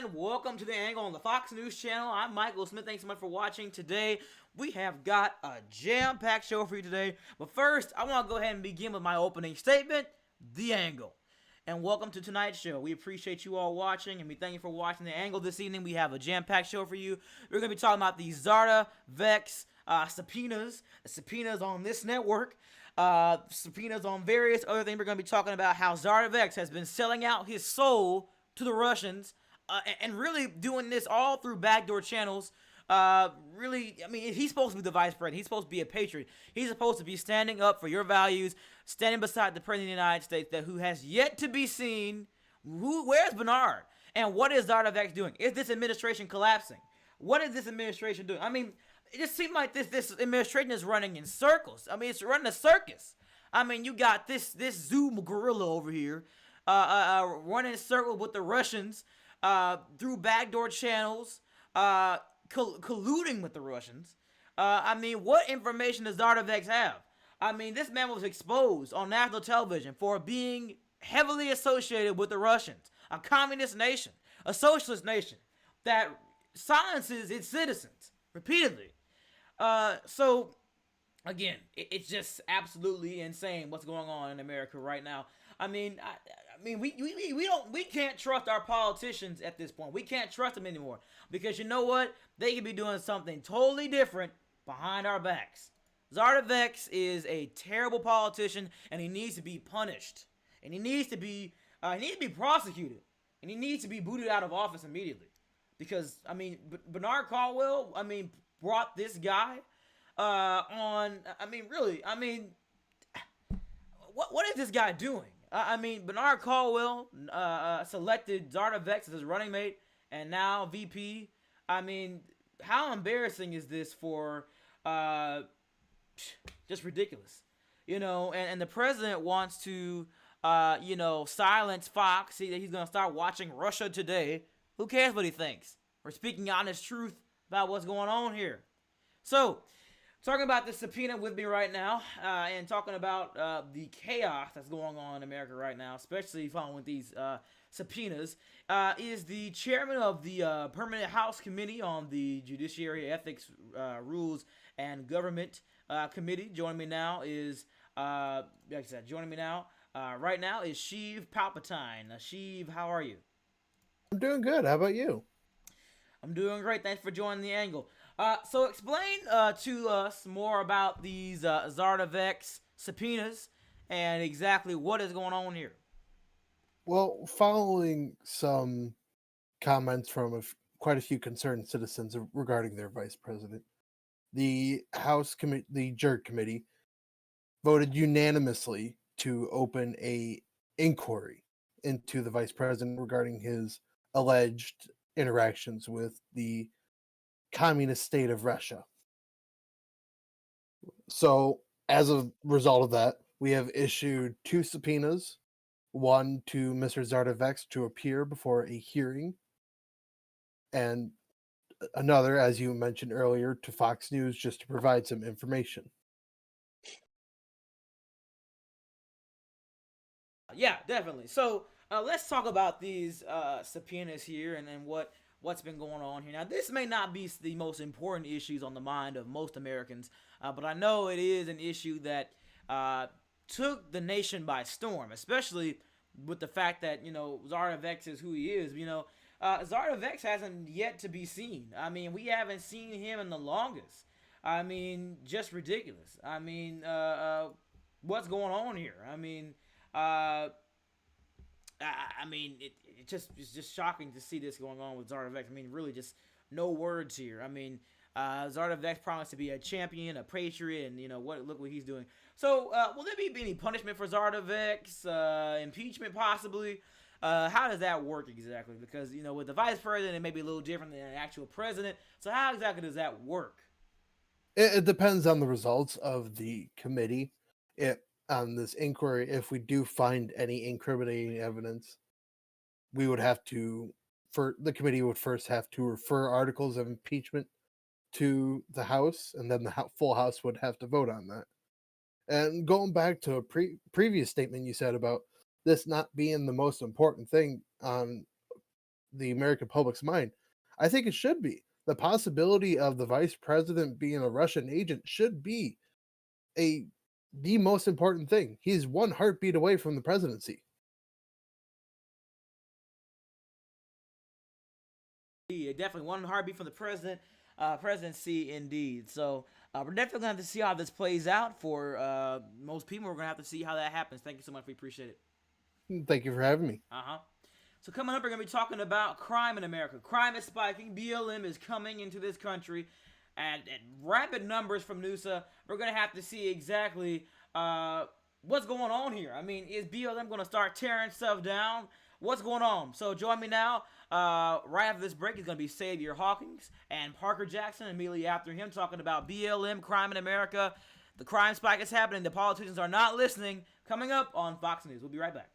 everyone. Welcome to the Angle on the Fox News Channel. I'm Michael Smith. Thanks so much for watching. Today, we have got a jam-packed show for you today. But first, I want to go ahead and begin with my opening statement, The Angle. And welcome to tonight's show. We appreciate you all watching, and we thank you for watching The Angle this evening. We have a jam-packed show for you. We're going to be talking about the Zarda Vex subpoenas on this network, subpoenas on various other things. We're going to be talking about how Zarda Vex has been selling out his soul to the Russians, and really doing this all through backdoor channels. Really, I mean, he's supposed to be the vice president. He's supposed to be a patriot. He's supposed to be standing up for your values, standing beside the president of the United States, that who has yet to be seen. Where's Bernard? And what is Zarda Vex doing? Is this administration collapsing? What is this administration doing? I mean, it just seems like this administration is running in circles. I mean, it's running a circus. I mean, you got this Zoom gorilla over here, running in circles with the Russians, through backdoor channels, colluding with the Russians. I mean, what information does Zarda Vex have? I mean, this man was exposed on national television for being heavily associated with the Russians, a communist nation, a socialist nation that silences its citizens repeatedly. So again, it's just absolutely insane what's going on in America right now. I mean, we can't trust our politicians at this point. We can't trust them anymore because you know what? They could be doing something totally different behind our backs. Zarda Vex is a terrible politician, and he needs to be punished, and he needs to be prosecuted, and he needs to be booted out of office immediately. Because I mean, Bernard Caldwell, I mean, brought this guy on. I mean, really, I mean, what is this guy doing? I mean, Bernard Caldwell selected Zarda Vex as his running mate, and now VP. I mean, how embarrassing is this for? Just ridiculous, you know. And the president wants to, silence Fox. He's gonna start watching Russia Today. Who cares what he thinks? We're speaking honest truth about what's going on here. So, talking about the subpoena with me right now, and talking about the chaos that's going on in America right now, especially following these subpoenas, is the chairman of the Permanent House Committee on the Judiciary, Ethics, Rules, and Government Committee. Joining me now is, like I said, right now is Sheev Palpatine. Sheev, how are you? I'm doing good. How about you? I'm doing great. Thanks for joining the Angle. So explain to us more about these Zarda Vex subpoenas and exactly what is going on here. Well, following some comments from quite a few concerned citizens regarding their vice president, the the JERG committee, voted unanimously to open a inquiry into the vice president regarding his alleged interactions with the communist state of Russia. So, as a result of that, we have issued two subpoenas, one to Mr. Zarda Vex to appear before a hearing, and another, as you mentioned earlier, to Fox News just to provide some information. Yeah, definitely. So let's talk about these subpoenas here and what's been going on here. Now, this may not be the most important issues on the mind of most Americans, but I know it is an issue that took the nation by storm, especially with the fact that, Zarda Vex is who he is. Zarda Vex hasn't yet to be seen. I mean, we haven't seen him in the longest. I mean, just ridiculous. I mean, what's going on here? I mean, it's just shocking to see this going on with Zarda Vex. I mean, really, just no words here. I mean, Zarda Vex promised to be a champion, a patriot, and look what he's doing. So, will there be any punishment for Zarda Vex? Impeachment, possibly? How does that work exactly? Because with the vice president, it may be a little different than an actual president. So, how exactly does that work? It depends on the results of the committee. On this inquiry, if we do find any incriminating evidence, we would have to, the committee would first have to refer articles of impeachment to the House, and then the full House would have to vote on that. And going back to a previous statement you said about this not being the most important thing on the American public's mind. I think it should be. The possibility of the vice president being a Russian agent should be a the most important thing. He's one heartbeat away from the presidency. Yeah, definitely one heartbeat from the presidency indeed. So we're definitely gonna have to see how this plays out for most people. We're gonna have to see how that happens. Thank you so much. We appreciate it. Thank you for having me. So coming up, we're gonna be talking about crime in America. Crime is spiking. BLM is coming into this country, and rapid numbers from NUSA. We're gonna have to see exactly what's going on here. I mean, is BLM gonna start tearing stuff down? What's going on? So join me now. Right after this break is going to be Xavier Hawkins and Parker Jackson immediately after him talking about BLM, crime in America. The crime spike is happening. The politicians are not listening. Coming up on Fox News. We'll be right back.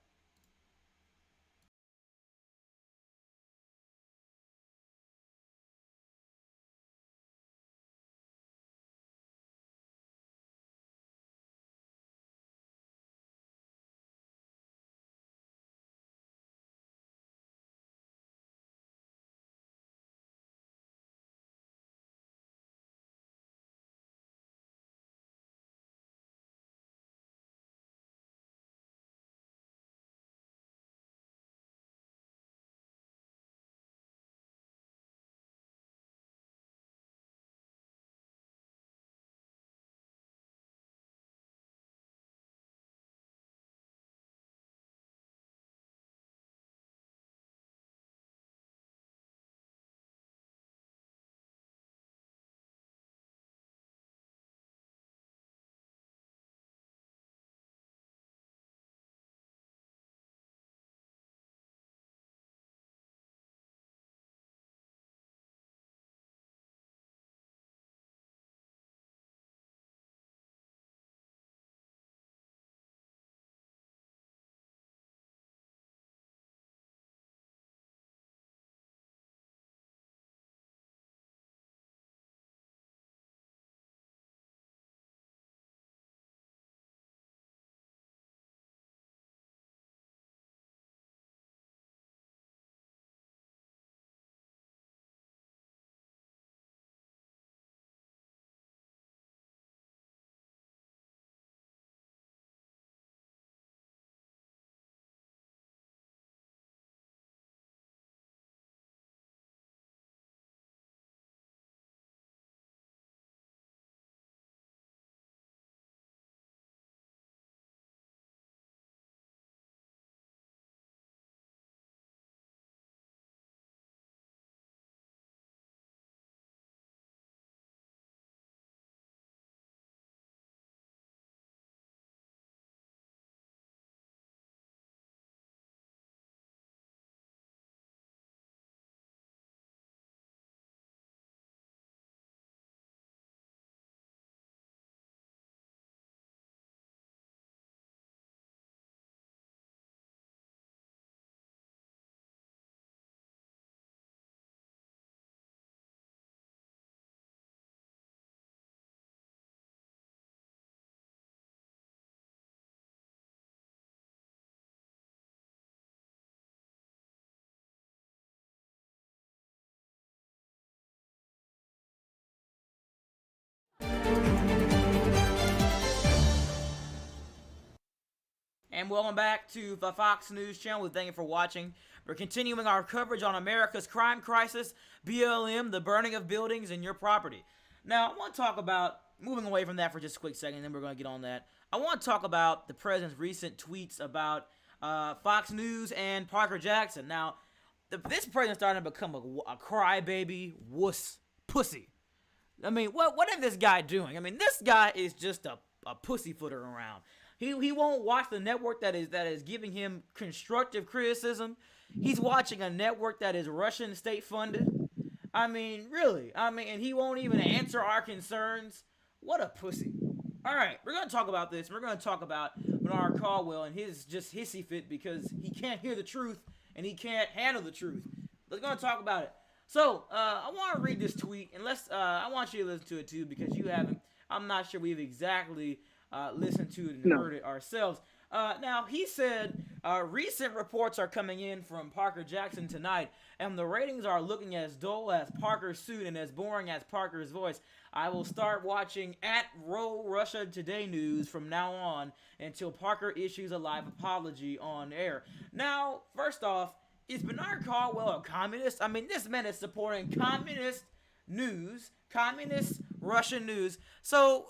And welcome back to the Fox News channel. Thank you for watching. We're continuing our coverage on America's crime crisis, BLM, the burning of buildings and your property. Now, I want to talk about, moving away from that for just a quick second, then we're going to get on that. I want to talk about the president's recent tweets about Fox News and Parker Jackson. Now, this president's starting to become a crybaby wuss pussy. I mean, what is this guy doing? I mean, this guy is just a pussyfooter around. He won't watch the network that is giving him constructive criticism. He's watching a network that is Russian state funded. I mean, really. I mean, and he won't even answer our concerns. What a pussy. All right, we're going to talk about this. We're going to talk about Bernard Caldwell and his just hissy fit because he can't hear the truth and he can't handle the truth. We're going to talk about it. So, I want to read this tweet, and I want you to listen to it too because you haven't. I'm not sure we've exactly listened to it and heard it ourselves. Now, he said, Recent reports are coming in from Parker Jackson tonight, and the ratings are looking as dull as Parker's suit and as boring as Parker's voice. I will start watching at Row Russia Today News from now on until Parker issues a live apology on air. Now, first off, is Bernard Caldwell a communist? I mean, this man is supporting communist news, communist Russian news. So,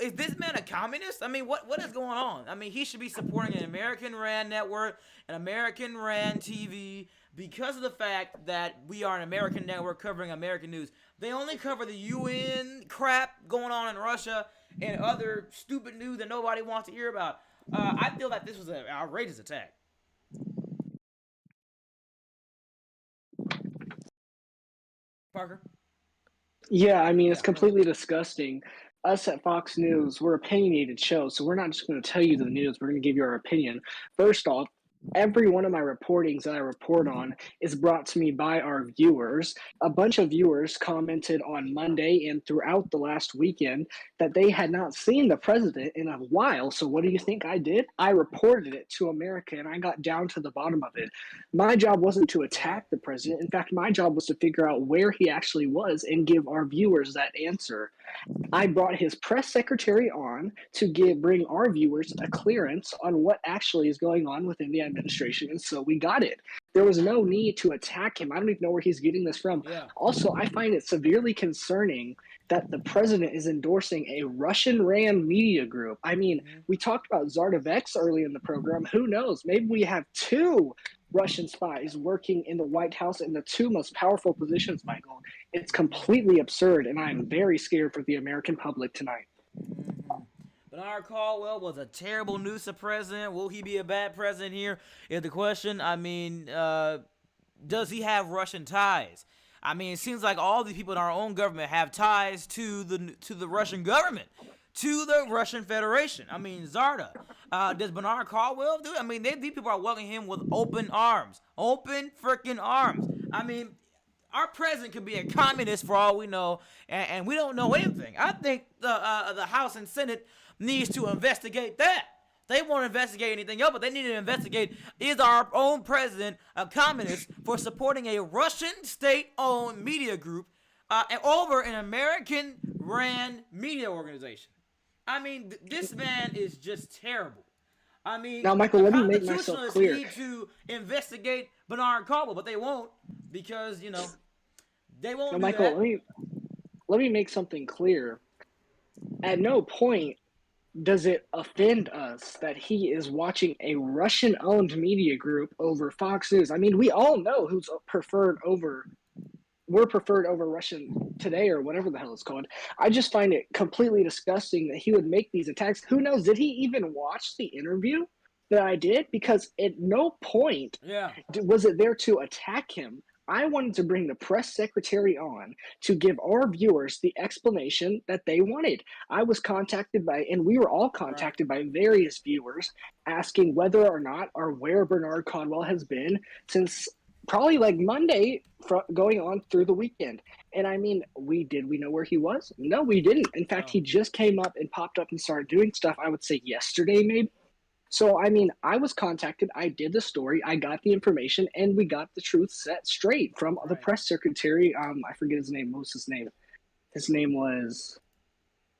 is this man a communist? I mean, what is going on? I mean, he should be supporting an American RAND network, an American RAND TV, because of the fact that we are an American network covering American news. They only cover the UN crap going on in Russia and other stupid news that nobody wants to hear about. I feel that this was an outrageous attack. Parker? Yeah, I mean, Yeah, it's completely disgusting. Us at Fox News, we're an opinionated show, so we're not just going to tell you the news, we're going to give you our opinion. First off, every one of my reportings that I report on is brought to me by our viewers. A bunch of viewers commented on Monday and throughout the last weekend that they had not seen the president in a while. So what do you think I did? I reported it to America and I got down to the bottom of it. My job wasn't to attack the president. In fact, my job was to figure out where he actually was and give our viewers that answer. I brought his press secretary on to bring our viewers a clearance on what actually is going on within the administration, and so we got it. There was no need to attack him. I don't even know where he's getting this from. Yeah. Also, I find it severely concerning that the president is endorsing a Russian ran media group. I mean, we talked about Zardovex early in the program. Who knows? Maybe we have two Russian spies working in the White House in the two most powerful positions, Michael. It's completely absurd, and I'm very scared for the American public tonight. Bernard Caldwell was a terrible news president. Will he be a bad president here? Is the question. I mean, does he have Russian ties? I mean, it seems like all these people in our own government have ties to the Russian government, to the Russian Federation. I mean, Zarda. Does Bernard Caldwell do it? I mean, these people are welcoming him with open arms. Open freaking arms. I mean, our president could be a communist for all we know, and we don't know anything. I think the House and Senate needs to investigate that. They won't investigate anything else, but they need to investigate, is our own president a communist for supporting a Russian state-owned media group over an American RAND media organization? I mean, this man is just terrible. I mean, now, Michael, let me make myself constitutionalists clear. need to investigate Bernard Caldwell, but they won't because, they won't Now, do Michael, that. let me make something clear. At no point does it offend us that he is watching a Russian-owned media group over Fox News. I mean, we all know who's we're preferred over Russian Today or whatever the hell it's called. I just find it completely disgusting that he would make these attacks. Who knows? Did he even watch the interview that I did? Because at no point was it there to attack him. I wanted to bring the press secretary on to give our viewers the explanation that they wanted. I was contacted by, and we were all contacted by various viewers asking whether or not or where Bernard Caldwell has been since probably like Monday going on through the weekend. And I mean, we know where he was? No, we didn't. In fact, he just came up and popped up and started doing stuff, I would say yesterday maybe. So, I mean, I was contacted, I did the story, I got the information, and we got the truth set straight from the press secretary. I forget his name. What was his name? His name was,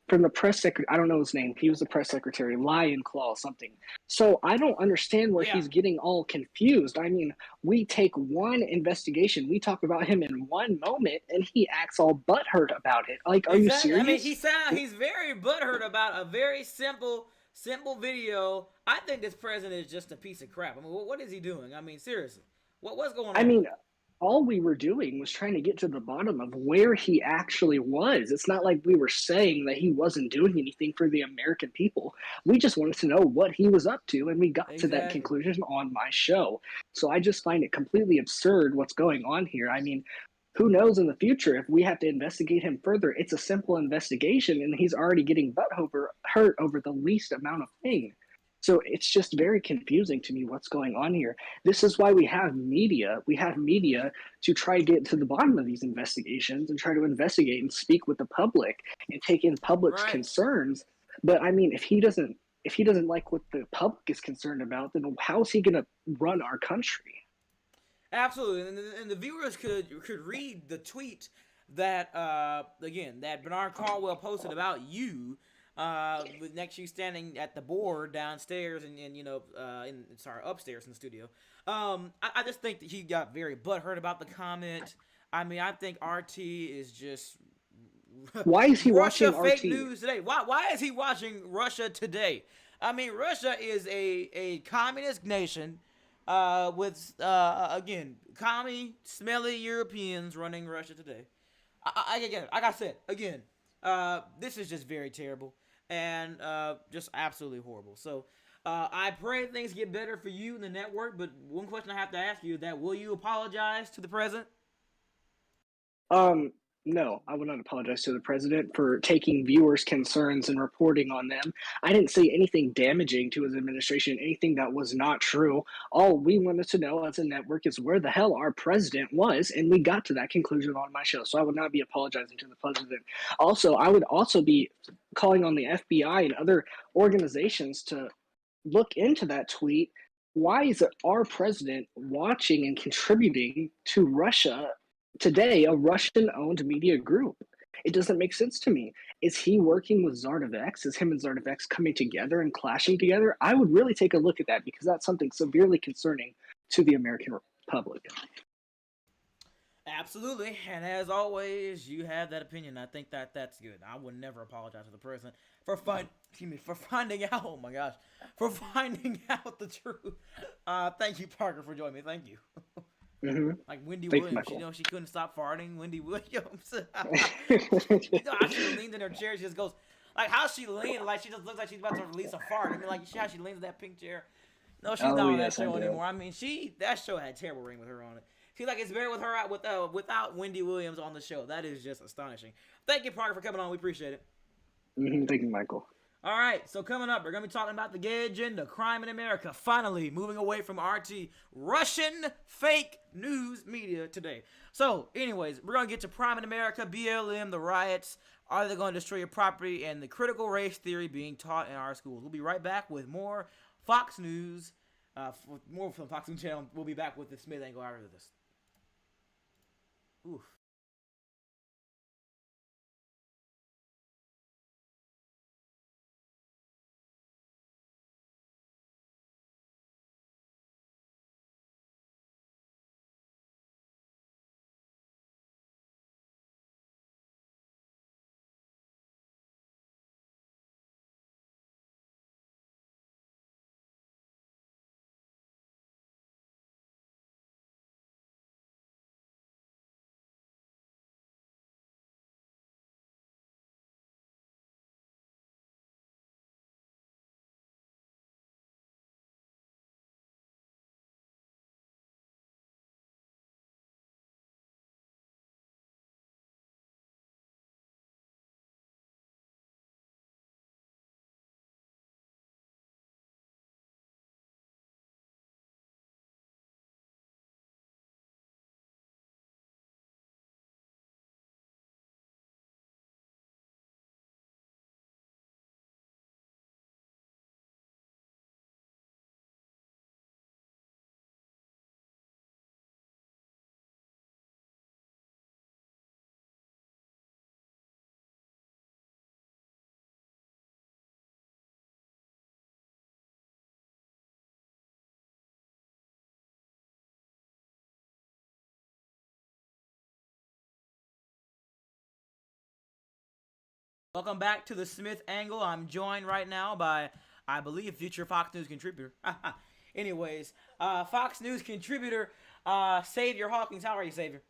from the press secretary, I don't know his name. He was the press secretary, Lion Claw something. So I don't understand where he's getting all confused. I mean, we take one investigation, we talk about him in one moment, and he acts all butthurt about it. Like, are you serious? I mean, he's very butthurt about a very simple video. I think this president is just a piece of crap. I mean, what is he doing? I mean, seriously, what's going on? I mean, all we were doing was trying to get to the bottom of where he actually was. It's not like we were saying that he wasn't doing anything for the American people. We just wanted to know what he was up to, and we got to that conclusion on my show. So I just find it completely absurd what's going on here. I mean, who knows in the future if we have to investigate him further? It's a simple investigation, and he's already getting hurt over the least amount of thing. So it's just very confusing to me what's going on here. This is why we have media. We have media to try to get to the bottom of these investigations and try to investigate and speak with the public and take in public's concerns. But I mean, if if he doesn't like what the public is concerned about, then how is he going to run our country? Absolutely, and the viewers could read the tweet that again that Bernard Caldwell posted about you, with next to you standing at the board downstairs and upstairs in the studio. I just think that he got very butthurt about the comment. I mean, I think RT is just Why is he Russia watching fake RT? news today. Why is he watching Russia Today? I mean, Russia is a communist nation, with again commie, smelly Europeans running Russia Today. Again, like I said, again, this is just very terrible and just absolutely horrible. So I pray things get better for you and the network. But one question I have to ask you is that will you apologize to the president? No, I would not apologize to the president for taking viewers' concerns and reporting on them. I didn't say anything damaging to his administration, anything that was not true. All we wanted to know as a network is where the hell our president was, and we got to that conclusion on my show. So I would not be apologizing to the president. Also, I would also be calling on the FBI and other organizations to look into that tweet. Why is it our president watching and contributing to Russia Today, a Russian-owned media group? It doesn't make sense to me. Is he working with Zardevex? Is him and Zardevex coming together and clashing together? I would really take a look at that because that's something severely concerning to the American public. Absolutely, and as always, you have that opinion. I think that that's good. I would never apologize to the president for finding out. Oh my gosh, for finding out the truth. Thank you, Parker, for joining me. Thank you. Mm-hmm. Like Wendy Thanks, Williams, Michael. you know she couldn't stop farting. Wendy Williams. You know how she leans in her chair, she just goes like how she leans, like she just looks like she's about to release a fart. I mean, like how she leans in that pink chair. No, she's not on that show anymore. I mean, that show had a terrible ring with her on it. She's like it's better with her out without Wendy Williams on the show. That is just astonishing. Thank you, Parker, for coming on. We appreciate it. Mm-hmm. Thank you, Michael. All right, so coming up, we're going to be talking about the gay agenda, crime in America, finally moving away from RT, Russian fake news media today. So, anyways, we're going to get to crime in America, BLM, the riots, are they going to destroy your property, and the critical race theory being taught in our schools. We'll be right back with more Fox News, more from the Fox News channel. We'll be back with the Smith Angle after this. Oof. Welcome back to the Smith Angle. I'm joined right now by, I believe, future Fox News contributor. Anyways, Fox News contributor, Savior Hawkins. How are you, Savior?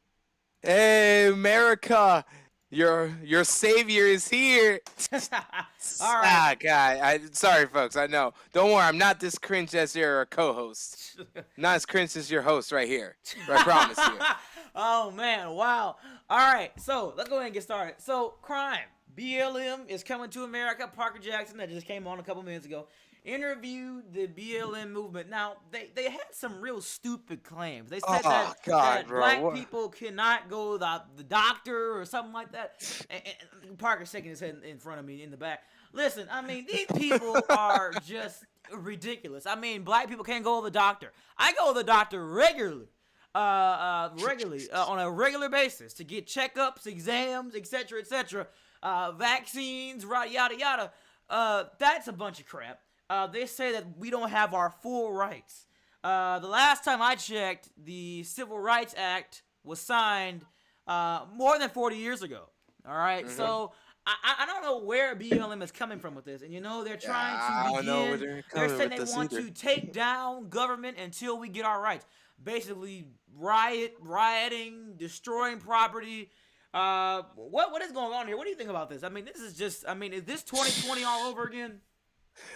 Hey, America, your savior is here. All right. God, sorry, folks. I know. Don't worry, I'm not this cringe as your co-host. Not as cringe as your host right here. I promise you. Oh man, wow. All right, so let's go ahead and get started. So, crime. BLM is coming to America. Parker Jackson, that just came on a couple minutes ago, interviewed the BLM movement. Now, they had some real stupid claims. They said that black people cannot go to the doctor or something like that. And Parker's shaking his head in front of me in the back. Listen, I mean, these people are just ridiculous. I mean, black people can't go to the doctor. I go to the doctor regularly, on a regular basis to get checkups, exams, etc., vaccines, right, yada yada. That's a bunch of crap. They say that we don't have our full rights. The last time I checked, the Civil Rights Act was signed more than 40 years ago. All right, so I don't know where BLM is coming from with this, and they're Yeah, trying I to don't know where begin. they're They're coming saying with they this want either. to take down government until we get our rights. Basically, rioting, destroying property. What is going on here? What do you think about this? I mean, this is just. I mean, is this 2020 all over again?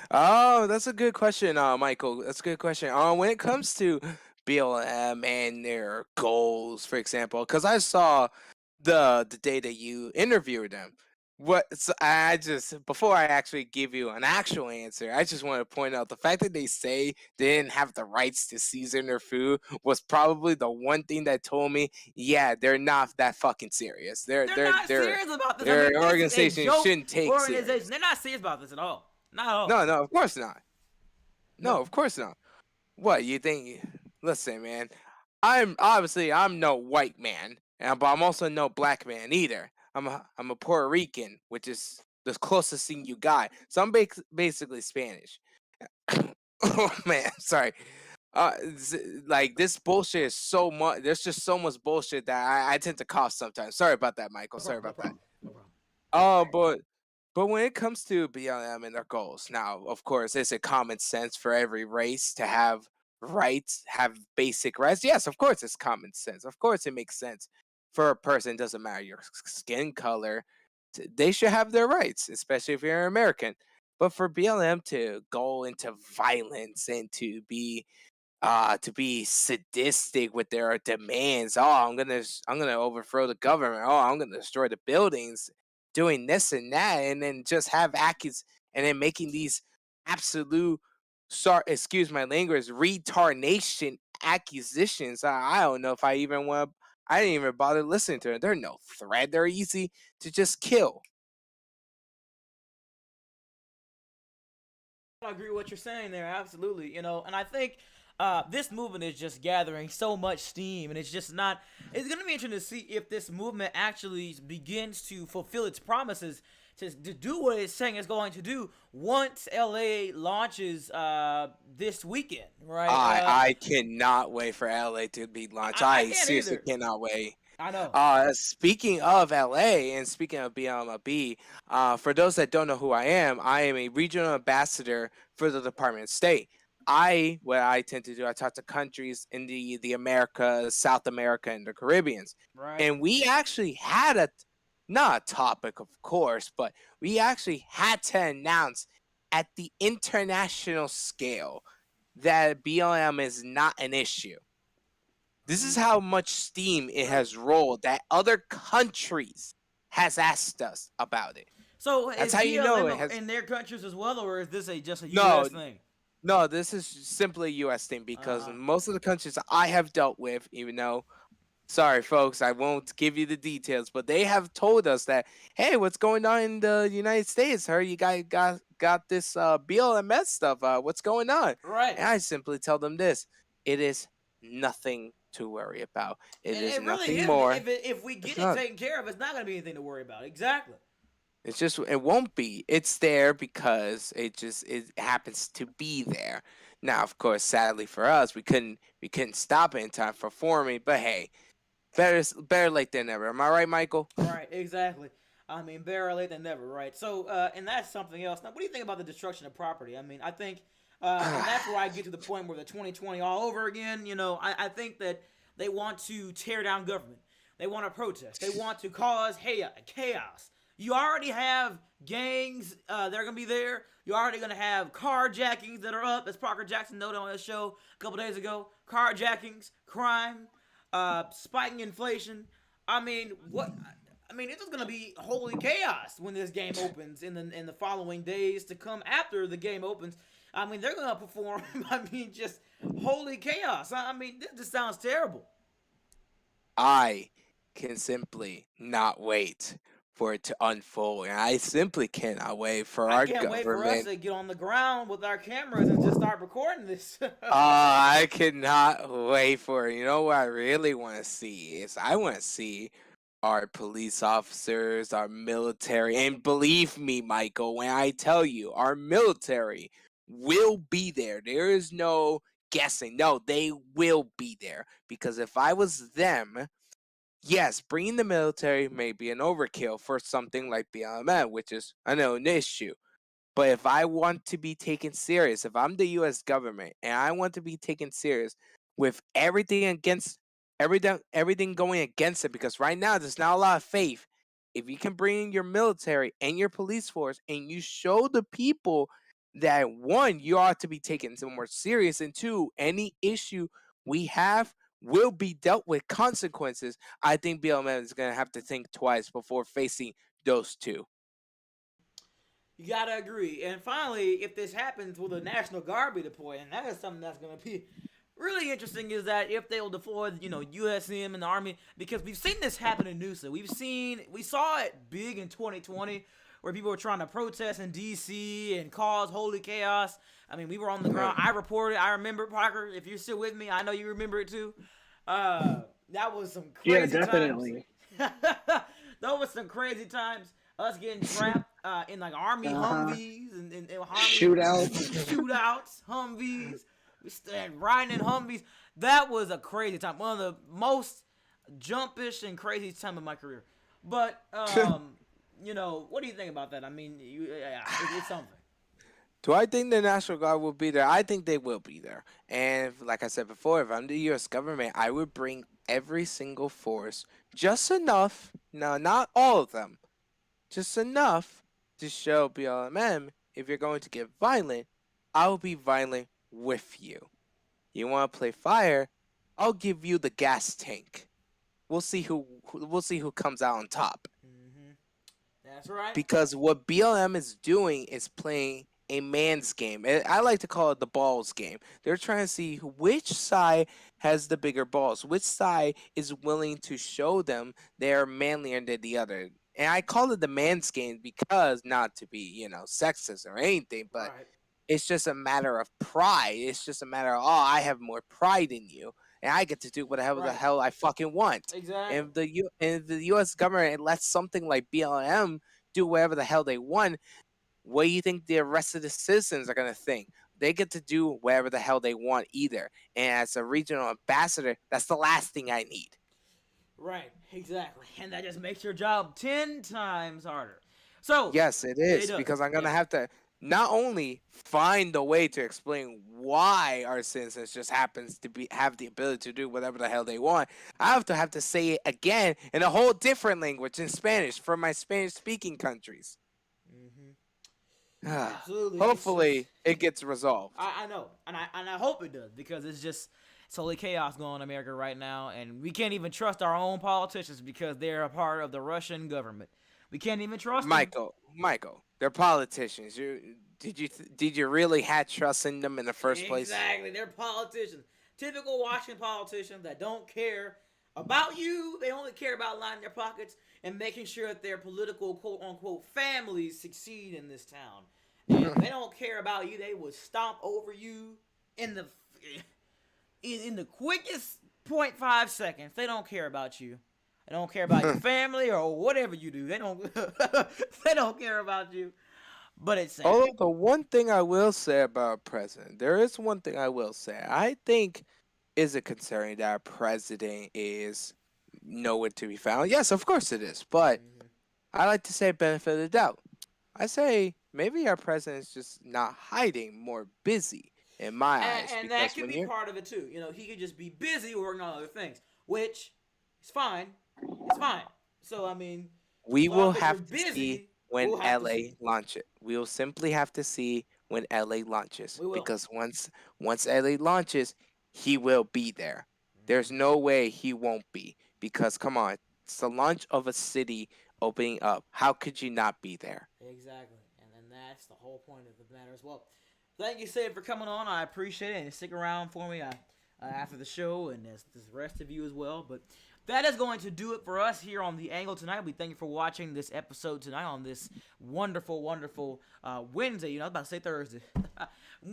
Oh, that's a good question, Michael. That's a good question. When it comes to BLM and their goals, for example, because I saw the day that you interviewed them. I just before I actually give you an actual answer, I just want to point out the fact that they say they didn't have the rights to season their food was probably the one thing that told me, yeah, they're not that fucking serious. They're not serious about this. I Their mean, this is a organization joke shouldn't take organization. serious. They're not serious about this at all. Not at all. No, no, of course not. No, No. of course not. What you think? Listen, man. I'm no white man, but I'm also no black man either. I'm a Puerto Rican, which is the closest thing you got. So I'm basically Spanish. Oh man, sorry. Like this bullshit is so much. There's just so much bullshit that I tend to cough sometimes. Sorry about that, Michael. No Sorry problem. No about that. problem. No problem. Oh, but when it comes to BLM and their goals, now of course it's a common sense for every race to have rights, have basic rights. Yes, of course it's common sense. Of course it makes sense for a person. Doesn't matter your skin color, they should have their rights, especially if you're an American. But for BLM to go into violence and to be sadistic with their demands. Oh, I'm gonna overthrow the government. Oh, I'm gonna destroy the buildings, doing this and that, and then just have and then making these absolute, sorry, excuse my language, retardation accusations. I don't know if I even want. I didn't even bother listening to them. They're no threat. They're easy to just kill. I agree with what you're saying there, absolutely. And I think this movement is just gathering so much steam, and it's just not. It's going to be interesting to see if this movement actually begins to fulfill its promises to do what it's saying it's going to do once LA launches this weekend, right? I cannot wait for LA to be launched. I I can't seriously either. cannot wait. I know. Speaking of LA and speaking of BLMB, for those that don't know who I am a regional ambassador for the Department of State. What I tend to do, I talk to countries in the Americas, South America, and the Caribbeans. Right. And we actually had not a topic, of course, but we actually had to announce at the international scale that BLM is not an issue. This is how much steam it has rolled that other countries has asked us about it. So That's is how you know it BLM has. in their countries as well, or is this just a No, U.S. thing? no, this is simply a U.S. thing because Uh, most of the countries I have dealt with, even though, sorry folks, I won't give you the details, but they have told us that, hey, what's going on in the United States? Heard you guys got this BLMS stuff. What's going on? right. And I simply tell them this: it is nothing to worry about. It And is it really nothing is. more. If we get It's it not. taken care of, it's not going to be anything to worry about. Exactly. It's just it won't be. It's there because it happens to be there. Now, of course, sadly for us, we couldn't stop it in time for forming. But hey, better late than never. Am I right, Michael? Right. Exactly. I mean, better late than never, right? So, and that's something else. Now, what do you think about the destruction of property? I mean, I think, and that's where I get to the point where the 2020 all over again. I think that they want to tear down government. They want to protest. They want to cause chaos. You already have gangs that are going to be there. You're already going to have carjackings that are up, as Parker Jackson noted on his show a couple days ago. Carjackings, crime, spiking inflation. I mean, what? I mean, it's just gonna be holy chaos when this game opens in the following days to come after the game opens. I mean, they're gonna perform. I mean, just holy chaos. I mean, this just sounds terrible. I can simply not wait for it to unfold. And I simply cannot wait for I our can't wait for us government. to get on the ground with our cameras and just start recording this. I cannot wait for it. You know what I really want to see is I want to see our police officers, our military, and believe me, Michael, when I tell you, our military will be there. There is no guessing. No, they will be there. Because if I was them, yes, bringing the military may be an overkill for something like BLM, which is, I know, an issue. But if I want to be taken serious, if I'm the US government and I want to be taken serious with everything going against it, because right now there's not a lot of faith. If you can bring in your military and your police force and you show the people that one, you ought to be taken more serious, and two, any issue we have will be dealt with consequences, I think BLM is gonna have to think twice before facing those two. You gotta agree. And finally, if this happens, will the National Guard be deployed? And that is something that's gonna be really interesting. Is that if they will deploy, USM and the Army? Because we've seen this happen in Noosa. We saw it big in 2020, where people were trying to protest in DC and cause holy chaos. I mean, we were on the ground. I reported. I remember, Parker. If you're still with me, I know you remember it too. That was some crazy definitely. times. That was some crazy times. Us getting trapped in like Army Humvees and shootouts, Humvees. We stand riding in Humvees. That was a crazy time. One of the most jumpish and crazy time of my career. But what do you think about that? I mean, it's something. Do I think the National Guard will be there? I think they will be there. And like I said before, if I'm the U.S. government, I would bring every single force, just enough. No, not all of them. Just enough to show BLM, if you're going to get violent, I will be violent with you. You want to play fire? I'll give you the gas tank. We'll see who comes out on top. Mm-hmm. That's right. Because what BLM is doing is playing a man's game. I like to call it the balls game. They're trying to see which side has the bigger balls, which side is willing to show them they're manlier than the other. And I call it the man's game because, not to be, sexist or anything, but it's just a matter of pride. It's just a matter of, I have more pride in you, and I get to do whatever the hell I fucking want. Exactly. And if the U.S. government lets something like BLM do whatever the hell they want, what do you think the rest of the citizens are going to think? They get to do whatever the hell they want either. And as a regional ambassador, that's the last thing I need. Right, exactly. And that just makes your job 10 times harder. So yes, it is, because I'm going to have to not only find a way to explain why our citizens just happens to have the ability to do whatever the hell they want, I have to say it again in a whole different language, in Spanish, for my Spanish-speaking countries. Absolutely. Hopefully, it gets resolved. I know, and I hope it does, because it's totally chaos going on in America right now, and we can't even trust our own politicians because they're a part of the Russian government. We can't even trust them. Michael, they're politicians. Did you really have trust in them in the first place? Exactly, they're politicians. Typical Washington politicians that don't care about you. They only care about lining their pockets and making sure that their political quote-unquote families succeed in this town. And if they don't care about you, they would stomp over you in the quickest 0.5 seconds. They don't care about you. They don't care about your family or whatever you do. They don't they don't care about you. But it's sad. Although the one thing I will say about our president, there is one thing I will say. I think is it concerning that our president is nowhere to be found? Yes, of course it is. But I like to say benefit of the doubt. I say maybe our president is just not hiding, more busy in my eyes. And that could be part of it too. He could just be busy working on other things, which is fine. It's fine. So I mean, we will have to see when LA launch it. We will simply have to see when LA launches, because once LA launches, he will be there. There's no way he won't be, because come on, it's the launch of a city opening up. How could you not be there? Exactly, and that's the whole point of the matter as well. Thank you, Sid, for coming on. I appreciate it, and stick around for me. I after the show, and as the rest of you as well. But that is going to do it for us here on The Angle tonight. We thank you for watching this episode tonight on this wonderful, wonderful Wednesday. You know, I was about to say Thursday.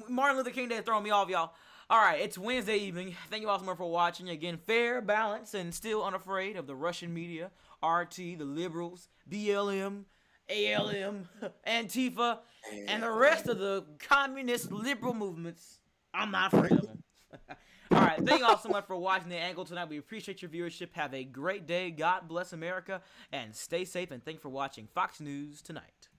Martin Luther King Day throwing me off, y'all. All right, it's Wednesday evening. Thank you all so much for watching. Again, fair, balanced, and still unafraid of the Russian media, RT, the liberals, BLM, ALM, Antifa, and the rest of the communist liberal movements. I'm not afraid of them. All right, thank you all so much for watching The Angle tonight. We appreciate your viewership. Have a great day. God bless America, and stay safe. And thank you for watching Fox News Tonight.